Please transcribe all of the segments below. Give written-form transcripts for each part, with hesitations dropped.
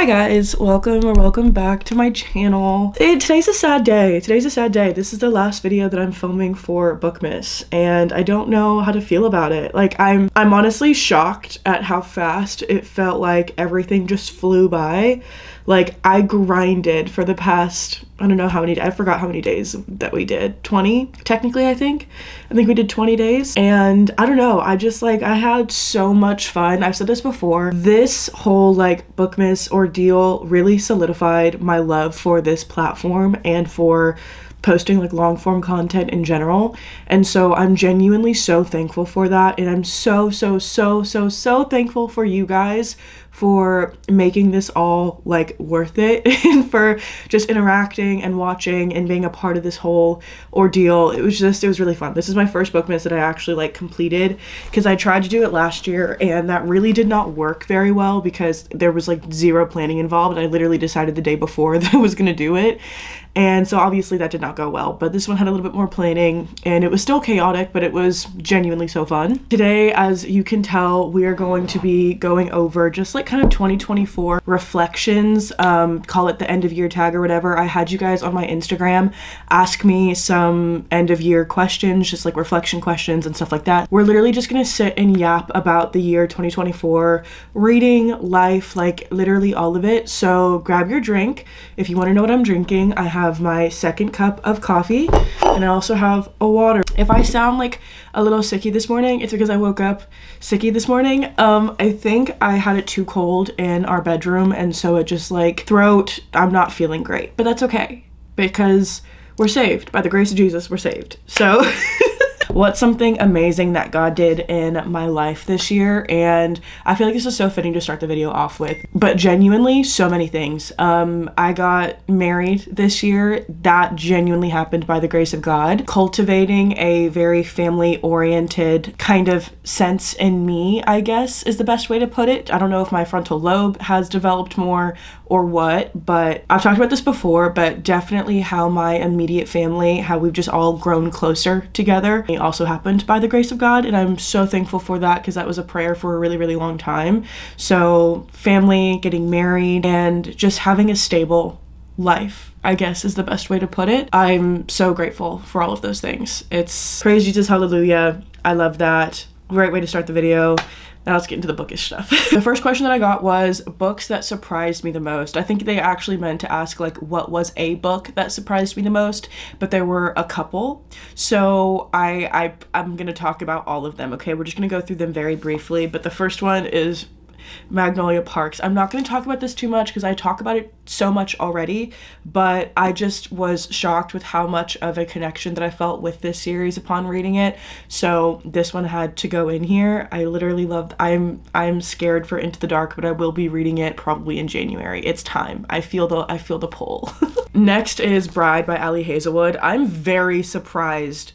guys, welcome back to my channel. Today's a sad day. This is the last video that I'm filming for Bookmas, and I don't know how to feel about it. Like, I'm honestly shocked at how fast it felt. Like everything just flew by. Like, I grinded for the past, I don't know how many, I forgot how many days that we did. 20, technically, I think we did 20 days. And I don't know, I had so much fun. I've said this before. This whole like Bookmas ordeal really solidified my love for this platform and for posting like long form content in general. And so I'm genuinely so thankful for that. And I'm so thankful for you guys for making this all like worth it and for just interacting and watching and being a part of this whole ordeal. It was really fun. This is my first Bookmas that I actually like completed, because I tried to do it last year and that really did not work very well because there was like zero planning involved. I literally decided the day before that I was gonna do it. And so obviously that did not go well, but this one had a little bit more planning and it was still chaotic, but it was genuinely so fun. Today, as you can tell, we are going to be going over just like kind of 2024 reflections, call it the end of year tag or whatever. I had you guys on my Instagram ask me some end of year questions, just like reflection questions and stuff like that. We're literally just gonna sit and yap about the year 2024, reading, life, like literally all of it. So grab your drink. If you wanna know what I'm drinking, I have my second cup of coffee and I also have a water. If I sound like a little sicky this morning, it's because I woke up sicky this morning. I think I had it too cold in our bedroom and so it just like throat, I'm not feeling great, but that's okay because we're saved. By the grace of Jesus, we're saved. So what's something amazing that God did in my life this year? And I feel like this is so fitting to start the video off with, but genuinely so many things. I got married this year. That genuinely happened by the grace of God. Cultivating a very family oriented kind of sense in me, I guess is the best way to put it. I don't know if my frontal lobe has developed more or what, but I've talked about this before, but definitely how my immediate family, how we've just all grown closer together. It also happened by the grace of God, and I'm so thankful for that because that was a prayer for a really long time. So family, getting married, and just having a stable life, I guess is the best way to put it. I'm so grateful for all of those things. It's praise Jesus, hallelujah. I love that. Great way to start the video. Now let's get into the bookish stuff. The first question that I got was books that surprised me the most. I think they actually meant to ask like what was a book that surprised me the most, but there were a couple. So I'm gonna talk about all of them, okay? We're just gonna go through them very briefly, but the first one is Magnolia Parks. I'm not going to talk about this too much because I talk about it so much already, but I just was shocked with how much of a connection that I felt with this series upon reading it. So this one had to go in here. I literally loved, I'm scared for Into the Dark, but I will be reading it probably in January. It's time. I feel the pull. Next is Bride by Ali Hazelwood. I'm very surprised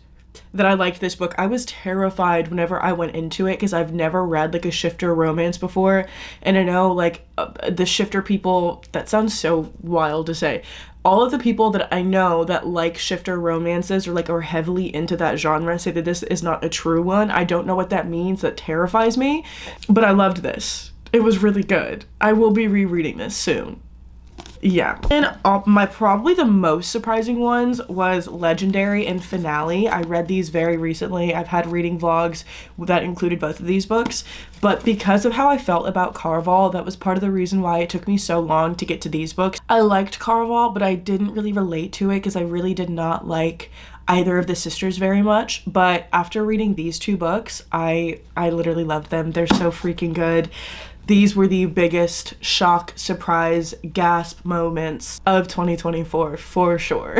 that I liked this book. I was terrified whenever I went into it because I've never read like a shifter romance before, and I know like the shifter people, that sounds so wild to say, all of the people that I know that like shifter romances or like are heavily into that genre say that this is not a true one. I don't know what that means. That terrifies me, but I loved this. It was really good. I will be rereading this soon. Yeah. And my probably the most surprising ones was Legendary and Finale. I read these very recently. I've had reading vlogs that included both of these books, but because of how I felt about Caraval, that was part of the reason why it took me so long to get to these books. I liked Caraval, but I didn't really relate to it because I really did not like either of the sisters very much. But after reading these two books, I literally loved them. They're so freaking good. These were the biggest shock, surprise, gasp moments of 2024, for sure.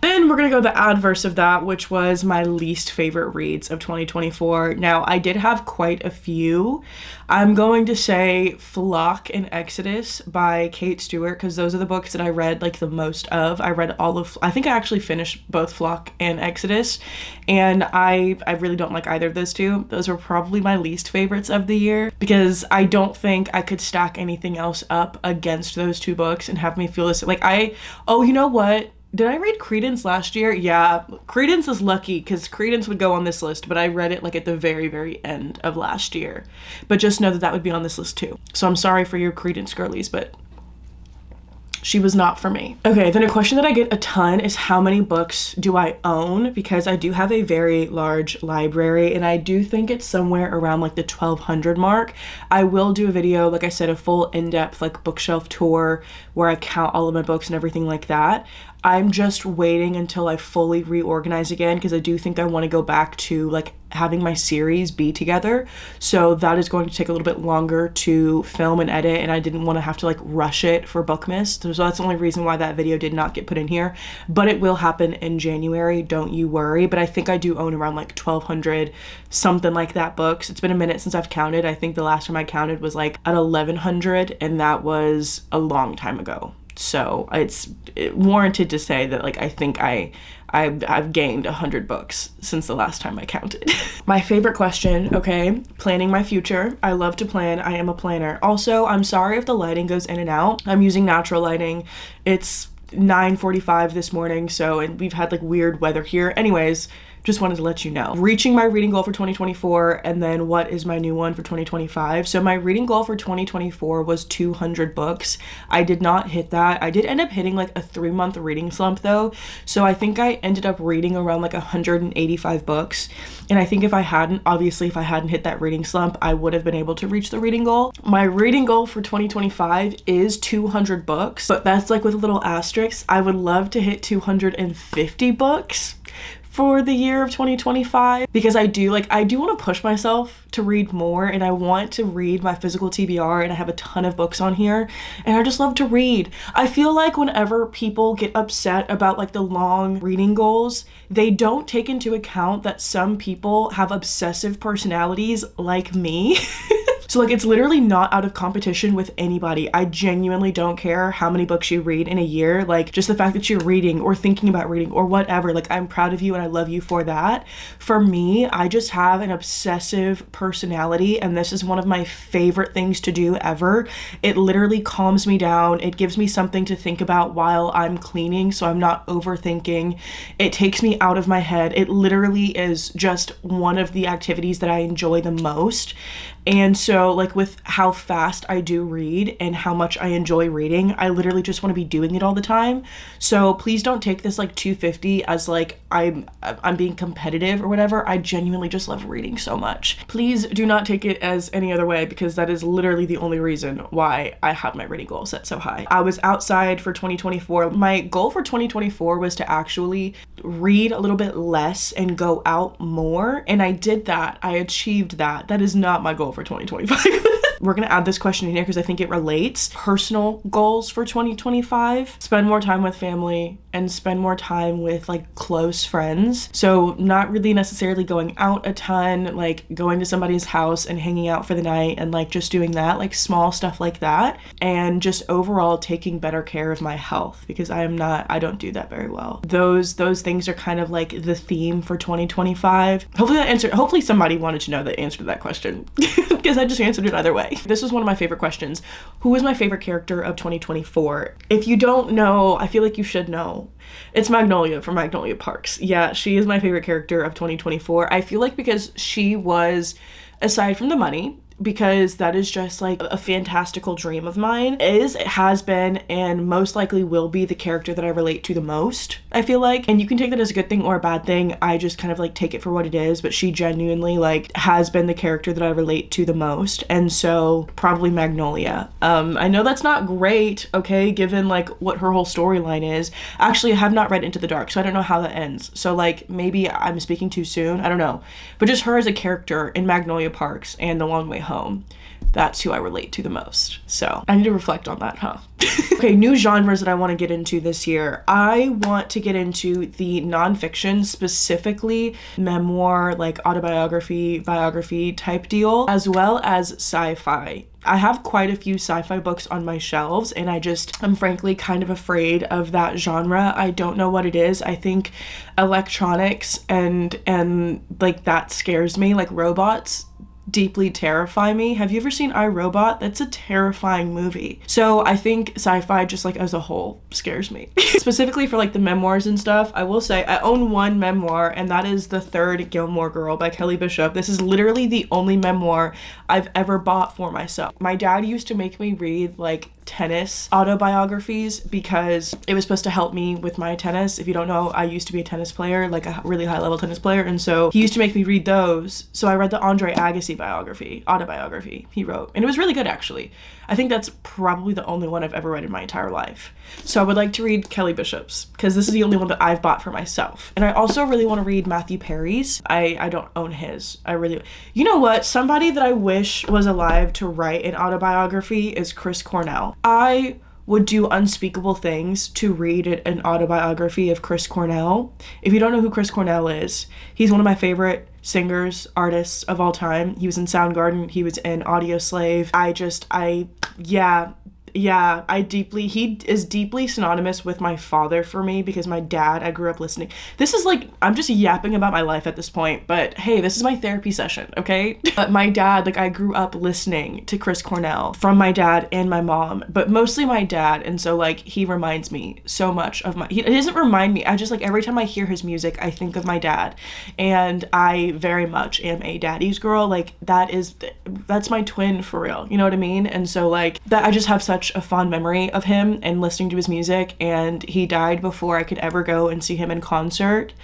Then we're gonna go the adverse of that, which was my least favorite reads of 2024. Now, I did have quite a few. I'm going to say Flock and Exodus by Kate Stewart, because those are the books that I read like the most of. I read I think I actually finished both Flock and Exodus, and I really don't like either of those two. Those were probably my least favorites of the year, because I don't think I could stack anything else up against those two books and have me feel this, like oh, you know what? Did I read Credence last year? Yeah, Credence is lucky because Credence would go on this list, but I read it like at the very end of last year. But just know that that would be on this list too. So I'm sorry for your Credence girlies, but She was not for me. Okay, then a question that I get a ton is how many books do I own? Because I do have a very large library, and I do think it's somewhere around like the 1,200 mark. I will do a video, like I said, a full in-depth like bookshelf tour where I count all of my books and everything like that. I'm just waiting until I fully reorganize again, because I do think I want to go back to like having my series be together. So that is going to take a little bit longer to film and edit, and I didn't want to have to like rush it for Bookmas. So that's the only reason why that video did not get put in here, but it will happen in January, don't you worry. But I think I do own around like 1,200, something like that, books. It's been a minute since I've counted. I think the last time I counted was like at 1,100, and that was a long time ago. So it's warranted to say that like I think I've gained 100 books since the last time I counted. My favorite question, okay, planning my future. I love to plan. I am a planner. Also, I'm sorry if the lighting goes in and out. I'm using natural lighting. It's 9:45 this morning, and we've had like weird weather here. Anyways, just wanted to let you know. Reaching my reading goal for 2024, and then what is my new one for 2025. So my reading goal for 2024 was 200 books. I did not hit that. I did end up hitting like a 3-month reading slump though. So I think I ended up reading around like 185 books. And I think if I hadn't hit that reading slump, I would have been able to reach the reading goal. My reading goal for 2025 is 200 books, but that's like with a little asterisk. I would love to hit 250 books for the year of 2025, because I do want to push myself to read more, and I want to read my physical TBR, and I have a ton of books on here, and I just love to read. I feel like whenever people get upset about like the long reading goals, they don't take into account that some people have obsessive personalities like me. So like it's literally not out of competition with anybody. I genuinely don't care how many books you read in a year. Like just the fact that you're reading or thinking about reading or whatever, like I'm proud of you and I love you for that. For me, I just have an obsessive personality, and this is one of my favorite things to do ever. It literally calms me down. It gives me something to think about while I'm cleaning, so I'm not overthinking. It takes me out of my head. It literally is just one of the activities that I enjoy the most. And so like with how fast I do read and how much I enjoy reading, I literally just want to be doing it all the time. So please don't take this like 250 as like I'm being competitive or whatever. I genuinely just love reading so much. Please do not take it as any other way, because that is literally the only reason why I have my reading goal set so high. I was outside for 2024. My goal for 2024 was to actually read a little bit less and go out more, and I did that. I achieved that. That is not my goal for 2025. We're gonna add this question in here because I think it relates. Personal goals for 2025: spend more time with family and spend more time with like close friends. So not really necessarily going out a ton, like going to somebody's house and hanging out for the night and like just doing that, like small stuff like that. And just overall taking better care of my health, because I don't do that very well. Those things are kind of like the theme for 2025. Hopefully somebody wanted to know the answer to that question because I just answered it either way. This was one of my favorite questions. Who is my favorite character of 2024? If you don't know, I feel like you should know. It's Magnolia from Magnolia Parks. Yeah, she is my favorite character of 2024. I feel like because she was, aside from the money, because that is just like a fantastical dream of mine, has been, and most likely will be the character that I relate to the most, I feel like. And you can take that as a good thing or a bad thing. I just kind of like take it for what it is, but she genuinely like has been the character that I relate to the most, and so probably Magnolia. I know that's not great, okay, given like what her whole storyline is. Actually, I have not read Into the Dark, so I don't know how that ends. So like maybe I'm speaking too soon, I don't know. But just her as a character in Magnolia Parks and The Long Way Home, that's who I relate to the most. So I need to reflect on that, huh? Okay, new genres that I want to get into this year. I want to get into the nonfiction, specifically memoir, like autobiography, biography type deal, as well as sci-fi. I have quite a few sci-fi books on my shelves, and I'm frankly kind of afraid of that genre. I don't know what it is. I think electronics and like that scares me, like robots deeply terrify me. Have you ever seen I, Robot? That's a terrifying movie. So I think sci-fi just like as a whole scares me. Specifically for like the memoirs and stuff, I will say I own one memoir, and that is The Third Gilmore Girl by Kelly Bishop. This is literally the only memoir I've ever bought for myself. My dad used to make me read like tennis autobiographies because it was supposed to help me with my tennis. If you don't know, I used to be a tennis player, like a really high level tennis player, and so he used to make me read those. So I read the Andre Agassi autobiography he wrote, and it was really good actually. I think that's probably the only one I've ever read in my entire life. So I would like to read Kelly Bishop's because this is the only one that I've bought for myself. And I also really want to read Matthew Perry's. I don't own his. You know what? Somebody that I wish was alive to write an autobiography is Chris Cornell. I would do unspeakable things to read an autobiography of Chris Cornell. If you don't know who Chris Cornell is, he's one of my favorite singers, artists of all time. He was in Soundgarden. He was in Audioslave. He is deeply synonymous with my father for me because my dad, I grew up listening. This is like, I'm just yapping about my life at this point, but hey, this is my therapy session, okay? But my dad, like I grew up listening to Chris Cornell from my dad and my mom, but mostly my dad. And so like, he reminds me so much of he doesn't remind me. I just like, every time I hear his music, I think of my dad, and I very much am a daddy's girl. Like that's my twin for real. You know what I mean? And so like that, I just have such a fond memory of him and listening to his music, and he died before I could ever go and see him in concert,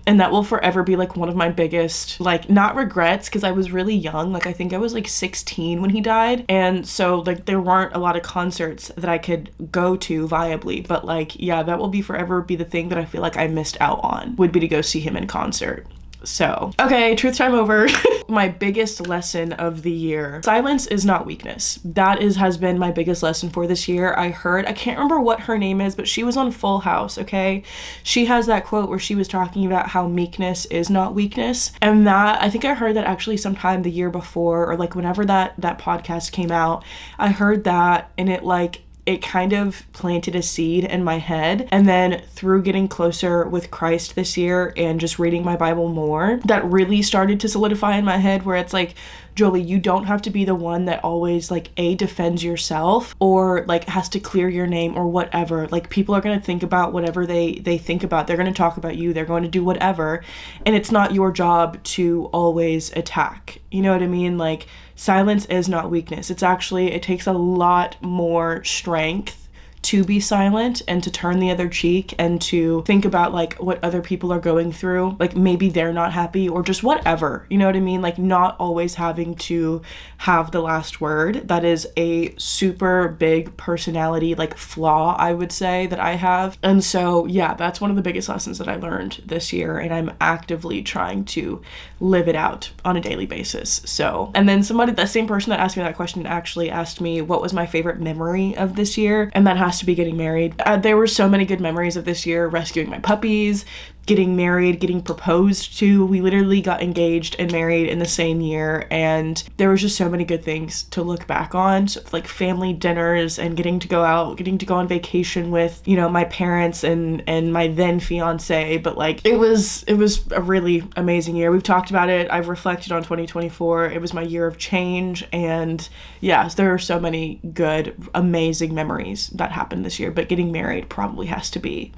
and that will forever be like one of my biggest, like, not regrets, because I was really young. Like I think I was like 16 when he died, and so like there weren't a lot of concerts that I could go to viably, but like yeah, that will forever be the thing that I feel like I missed out on, would be to go see him in concert. So, okay, truth time over. My biggest lesson of the year. Silence is not weakness. That has been my biggest lesson for this year. I can't remember what her name is, but she was on Full House, okay? She has that quote where she was talking about how meekness is not weakness. And that, I think I heard that actually sometime the year before, or like whenever that podcast came out, I heard that, and it kind of planted a seed in my head. And then through getting closer with Christ this year and just reading my Bible more, that really started to solidify in my head, where it's like, Jolie, you don't have to be the one that always like defends yourself or like has to clear your name or whatever. Like people are going to think about whatever they think about. They're going to talk about you. They're going to do whatever. And it's not your job to always attack. You know what I mean? Like silence is not weakness. It takes a lot more strength to be silent and to turn the other cheek and to think about like what other people are going through. Like maybe they're not happy or just whatever, you know what I mean? Like not always having to have the last word. That is a super big personality like flaw, I would say, that I have. And so yeah, that's one of the biggest lessons that I learned this year, and I'm actively trying to live it out on a daily basis. So, and then the same person that asked me that question actually asked me what was my favorite memory of this year, and that has to be getting married. There were so many good memories of this year: rescuing my puppies, getting married, getting proposed to. We literally got engaged and married in the same year, and there was just so many good things to look back on. So, like family dinners and getting to go on vacation with, you know, my parents and my then fiance. But like it was a really amazing year. We've talked about it. I've reflected on 2024. It was my year of change, and yes, there are so many good, amazing memories that happened this year, but getting married probably has to be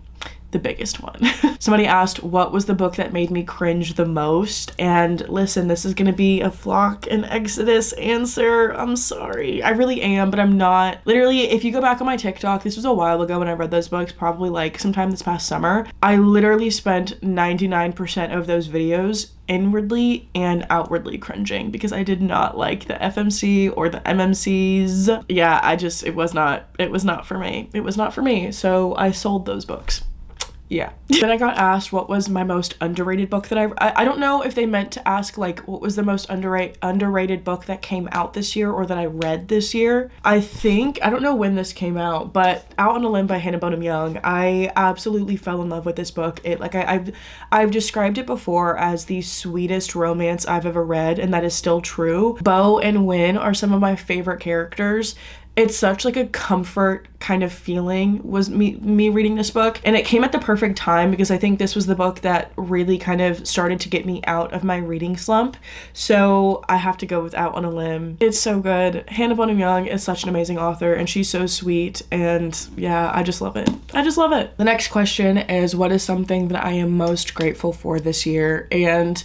the biggest one. Somebody asked, what was the book that made me cringe the most? And listen, this is gonna be a Flock and Exodus answer. I'm sorry. I really am, but I'm not. Literally, if you go back on my TikTok, this was a while ago when I read those books, probably like sometime this past summer. I literally spent 99% of those videos inwardly and outwardly cringing because I did not like the FMC or the MMCs. Yeah, it was not for me. It was not for me. So I sold those books. Yeah. Then I got asked what was my most underrated book that I don't know if they meant to ask like what was the most underrated book that came out this year or that I read this year. I don't know when this came out, but Out on a Limb by Hannah Bonham Young. I absolutely fell in love with this book. I've described it before as the sweetest romance I've ever read, and that is still true. Bo and Win are some of my favorite characters. It's such like a comfort kind of feeling was me reading this book, and it came at the perfect time because I think this was the book that really kind of started to get me out of my reading slump. So I have to go with Out on a Limb. It's so good. Hannah Bonham Young is such an amazing author, and she's so sweet, and yeah, I just love it. The next question is, what is something that I am most grateful for this year? And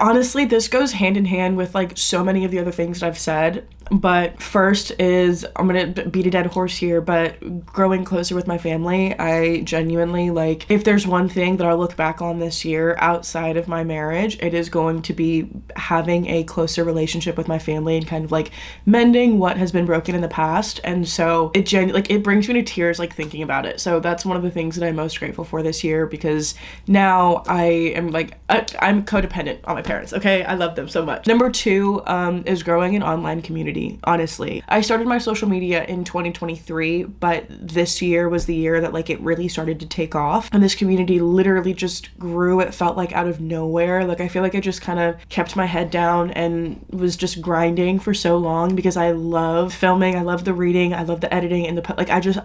honestly, this goes hand in hand with like so many of the other things that I've said. But first is I'm gonna beat a dead horse here, but growing closer with my family, I genuinely, like, if there's one thing that I'll look back on this year outside of my marriage, it is going to be having a closer relationship with my family and kind of like mending what has been broken in the past. And so it brings me to tears, like, thinking about it. So that's one of the things that I'm most grateful for this year, because now I am like, I'm codependent on my parents. Okay, I love them so much. Number 2 is growing an online community. Honestly, I started my social media in 2023, but this year was the year that like it really started to take off, and this community literally just grew. It felt like out of nowhere. Like, I feel like I just kind of kept my head down and was just grinding for so long, because I love filming, I love the reading, I love the editing, and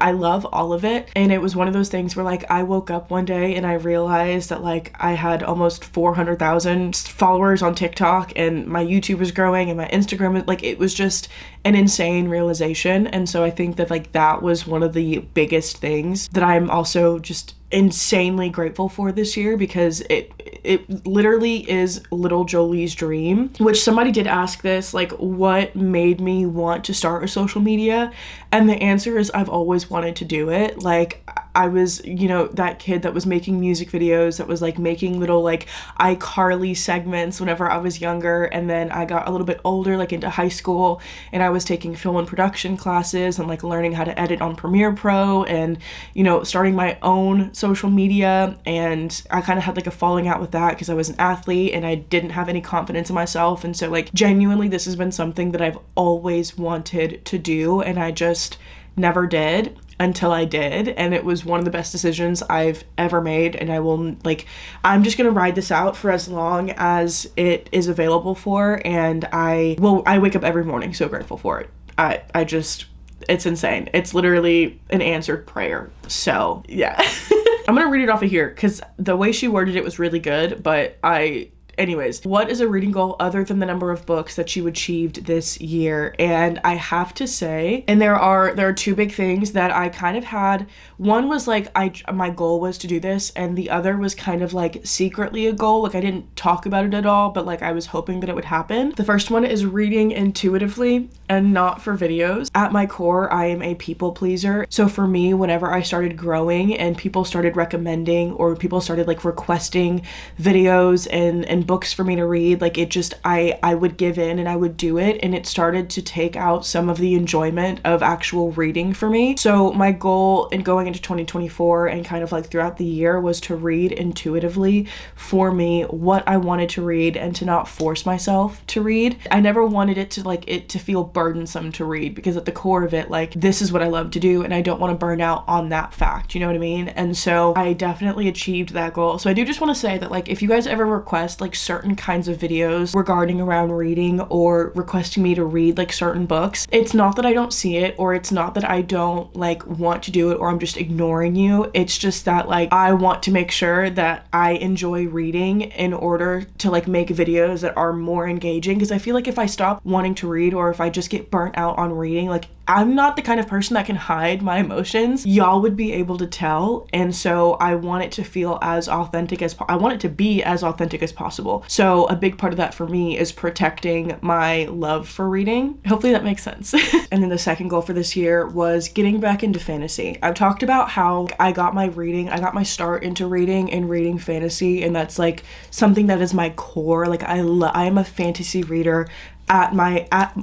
I love all of it. And it was one of those things where like I woke up one day and I realized that like I had almost 400,000 followers on TikTok, and my YouTube was growing, and my Instagram, like, it was just an insane realization. And so I think that like that was one of the biggest things that I'm also just insanely grateful for this year, because it literally is little Jolie's dream. Which somebody did ask this, like, what made me want to start a social media, and the answer is I've always wanted to do it. Like, I was, you know, that kid that was making music videos, that was like making little like iCarly segments whenever I was younger, and then I got a little bit older, like into high school, and I was taking film and production classes and like learning how to edit on Premiere Pro, and, you know, starting my own social media. And I kind of had like a falling out with that because I was an athlete and I didn't have any confidence in myself. And so like genuinely this has been something that I've always wanted to do, and I just never did until I did. And it was one of the best decisions I've ever made, and I'm just gonna ride this out for as long as it is available for. And I wake up every morning so grateful for it. It's insane. It's literally an answered prayer. So yeah. I'm gonna read it off of here because the way she worded it was really good, but anyways, what is a reading goal other than the number of books that you achieved this year? And I have to say, and there are 2 big things that I kind of had. One was like, my goal was to do this, and the other was kind of like secretly a goal. Like, I didn't talk about it at all, but like I was hoping that it would happen. The first one is reading intuitively and not for videos. At my core, I am a people pleaser. So for me, whenever I started growing and people started recommending, or people started like requesting videos and books for me to read, like it just, I would give in and I would do it, and it started to take out some of the enjoyment of actual reading for me. So my goal in going into 2024 and kind of like throughout the year was to read intuitively for me what I wanted to read, and to not force myself to read. I never wanted it to feel burdensome to read, because at the core of it, like, this is what I love to do, and I don't want to burn out on that fact, you know what I mean? And so I definitely achieved that goal. So I do just want to say that, like, if you guys ever request like certain kinds of videos regarding around reading, or requesting me to read like certain books, it's not that I don't see it, or it's not that I don't like want to do it, or I'm just ignoring you. It's just that like I want to make sure that I enjoy reading in order to like make videos that are more engaging, because I feel like if I stop wanting to read, or if I just get burnt out on reading, like, I'm not the kind of person that can hide my emotions. Y'all would be able to tell. And so I want it to feel as authentic as I want it to be as authentic as possible. So a big part of that for me is protecting my love for reading. Hopefully that makes sense. And then the second goal for this year was getting back into fantasy. I've talked about how I got my start into reading and reading fantasy, and that's like something that is my core. Like, I am a fantasy reader at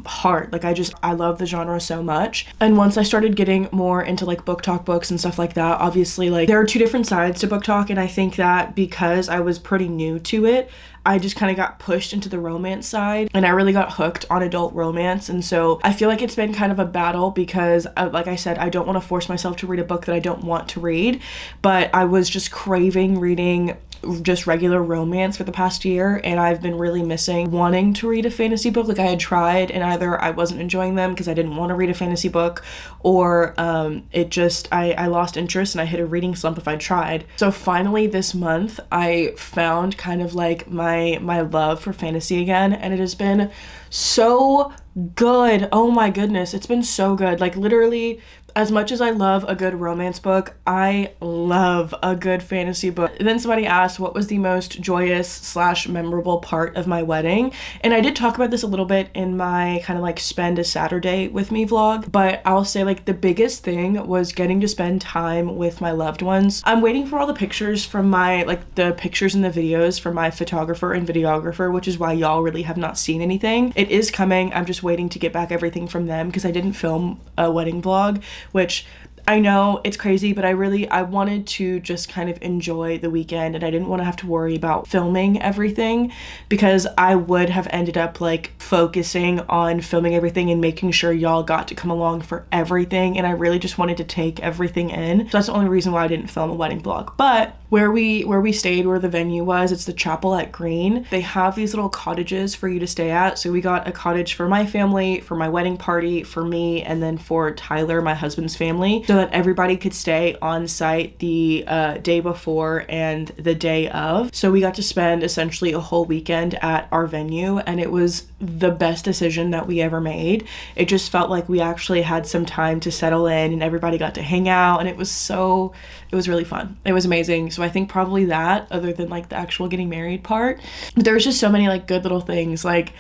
heart. Like, I love the genre so much. And once I started getting more into like book talk books and stuff like that, obviously like there are 2 different sides to book talk, and I think that because I was pretty new to it, I just kind of got pushed into the romance side, and I really got hooked on adult romance. And so I feel like it's been kind of a battle, because like I said, I don't want to force myself to read a book that I don't want to read, but I was just craving reading just regular romance for the past year, and I've been really missing wanting to read a fantasy book. Like, I had tried, and either I wasn't enjoying them because I didn't want to read a fantasy book, or I lost interest and I hit a reading slump if I tried. So finally this month I found kind of like my love for fantasy again, and it has been so good. Oh my goodness, it's been so good. Like, literally, As much as I love a good romance book, I love a good fantasy book. And then somebody asked what was the most joyous / memorable part of my wedding. And I did talk about this a little bit in my kind of like spend a Saturday with me vlog, but I'll say like the biggest thing was getting to spend time with my loved ones. I'm waiting for all the pictures from my, like the pictures and the videos from my photographer and videographer, which is why y'all really have not seen anything. It is coming. I'm just waiting to get back everything from them because I didn't film a wedding vlog, which I know it's crazy, but I wanted to just kind of enjoy the weekend, and I didn't want to have to worry about filming everything because I would have ended up like focusing on filming everything and making sure y'all got to come along for everything, and I really just wanted to take everything in. So that's the only reason why I didn't film a wedding vlog. But where we stayed, where the venue was, it's the Chapel at Green. They have these little cottages for you to stay at. So we got a cottage for my family, for my wedding party, for me, and then for Tyler, my husband's family, so that everybody could stay on site the day before and the day of. So we got to spend essentially a whole weekend at our venue, and it was the best decision that we ever made. It just felt like we actually had some time to settle in and everybody got to hang out, and it was really fun. It was amazing. So I think probably that, other than like the actual getting married part. But there was just so many like good little things. Like,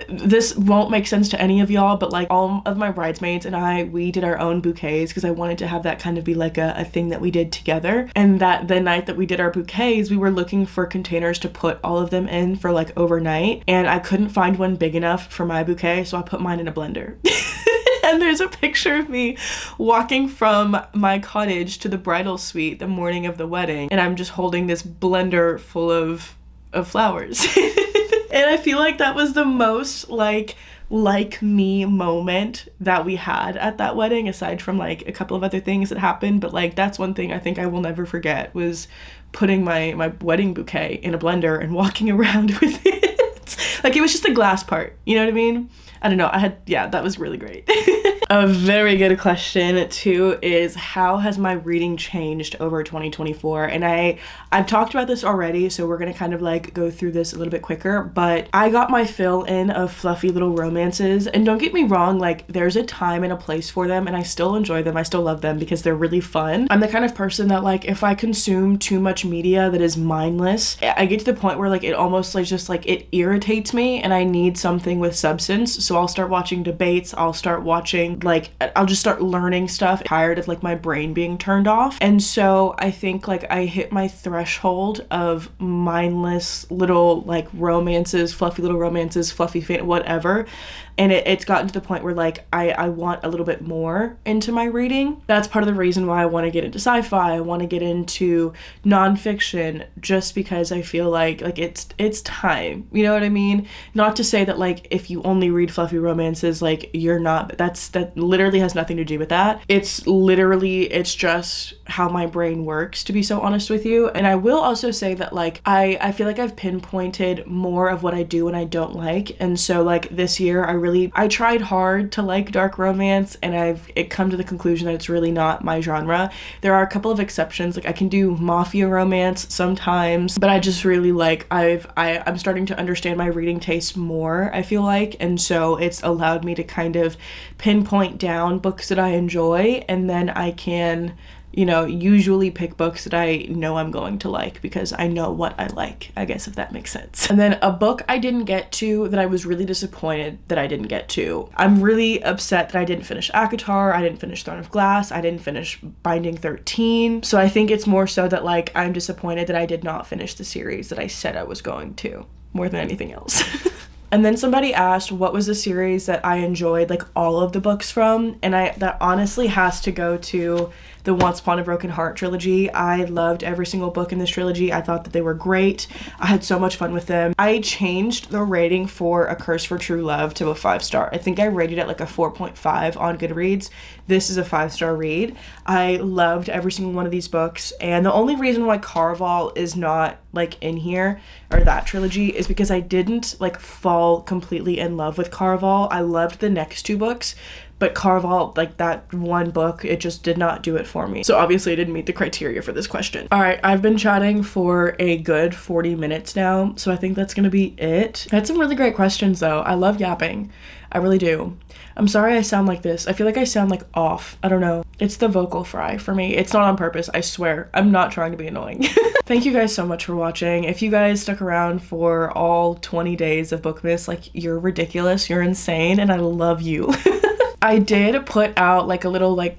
this won't make sense to any of y'all, but like all of my bridesmaids and we did our own bouquets because I wanted to have that kind of be like a thing that we did together. And that the night that we did our bouquets, we were looking for containers to put all of them in for like overnight, and I couldn't find one big enough for my bouquet, so I put mine in a blender. And there's a picture of me walking from my cottage to the bridal suite the morning of the wedding, and I'm just holding this blender full of flowers. And I feel like that was the most like me moment that we had at that wedding, aside from like a couple of other things that happened. But like that's one thing I think I will never forget, was putting my wedding bouquet in a blender and walking around with it. Like, it was just the glass part, you know what I mean? I don't know, that was really great. A very good question too is, how has my reading changed over 2024? And I've talked about this already, so we're gonna kind of like go through this a little bit quicker, but I got my fill in of fluffy little romances, and don't get me wrong, like there's a time and a place for them, and I still enjoy them, I still love them because they're really fun. I'm the kind of person that like, if I consume too much media that is mindless, I get to the point where like it almost like just like it irritates me and I need something with substance. So I'll start watching debates, I'll start watching, like I'll just start learning stuff, tired of like my brain being turned off. And so I think like I hit my threshold of mindless little like romances, fluffy little romances, fluffy whatever. And it's gotten to the point where like I want a little bit more into my reading. That's part of the reason why I want to get into sci-fi. I want to get into nonfiction, just because I feel like it's time. You know what I mean? Not to say that like if you only read fluffy romances, like you're not. That literally has nothing to do with that. It's just how my brain works, to be so honest with you. And I will also say that like I feel like I've pinpointed more of what I do and I don't like. And so like this year I tried hard to like dark romance, and I've come to the conclusion that it's really not my genre. There are a couple of exceptions, like I can do mafia romance sometimes, but I just really like I'm starting to understand my reading taste more, I feel like, and so it's allowed me to kind of pinpoint down books that I enjoy, and then I can, you know, usually pick books that I know I'm going to like because I know what I like, I guess, if that makes sense. And then a book I didn't get to that I was really disappointed that I didn't get to. I'm really upset that I didn't finish ACOTAR, I didn't finish Throne of Glass, I didn't finish Binding 13. So I think it's more so that like I'm disappointed that I did not finish the series that I said I was going to, more than anything else. And then somebody asked what was the series that I enjoyed like all of the books from, and that honestly has to go to the Once Upon a Broken Heart trilogy. I loved every single book in this trilogy. I thought that they were great. I had so much fun with them. I changed the rating for A Curse for True Love to a 5-star. I think I rated it like a 4.5 on Goodreads. This is a 5-star read. I loved every single one of these books, and the only reason why Caraval is not like in here, or that trilogy, is because I didn't like fall completely in love with Caraval. I loved the next two books, but Caraval, like that one book, it just did not do it for me. So obviously I didn't meet the criteria for this question. All right, I've been chatting for a good 40 minutes now, so I think that's gonna be it. I had some really great questions though. I love yapping. I really do. I'm sorry I sound like this. I feel like I sound like off. I don't know. It's the vocal fry for me. It's not on purpose, I swear. I'm not trying to be annoying. Thank you guys so much for watching. If you guys stuck around for all 20 days of Bookmas, like, you're ridiculous, you're insane, and I love you. I did put out like a little like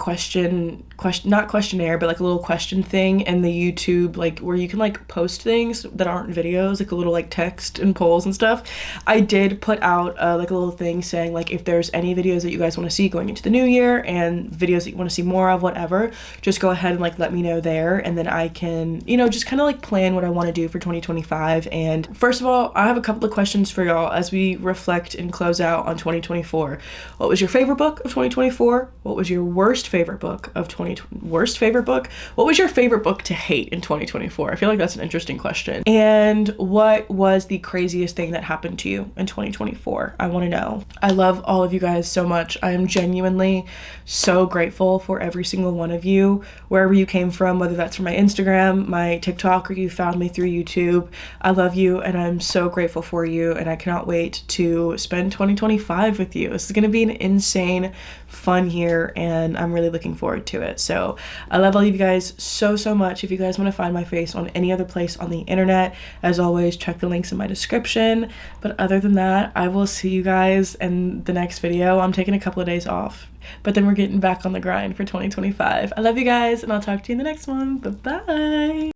not questionnaire, but like a little question thing in the YouTube, like where you can like post things that aren't videos, like a little like text and polls and stuff. I did put out like a little thing saying like if there's any videos that you guys want to see going into the new year and videos that you want to see more of, whatever, just go ahead and like let me know there, and then I can, you know, just kind of like plan what I want to do for 2025. And first of all, I have a couple of questions for y'all as we reflect and close out on 2024. What was your favorite book of 2024? What was your worst favorite book of 2020? Worst favorite book? What was your favorite book to hate in 2024? I feel like that's an interesting question. And what was the craziest thing that happened to you in 2024? I want to know. I love all of you guys so much. I am genuinely so grateful for every single one of you, wherever you came from, whether that's from my Instagram, my TikTok, or you found me through YouTube. I love you and I'm so grateful for you, and I cannot wait to spend 2025 with you. This is going to be an insane fun year and I'm really looking forward to it. So I love all of you guys so much. If you guys want to find my face on any other place on the internet, as always, check the links in my description. But other than that, I will see you guys in the next video. I'm taking a couple of days off, but then we're getting back on the grind for 2025. I love you guys and I'll talk to you in the next one. Bye-bye.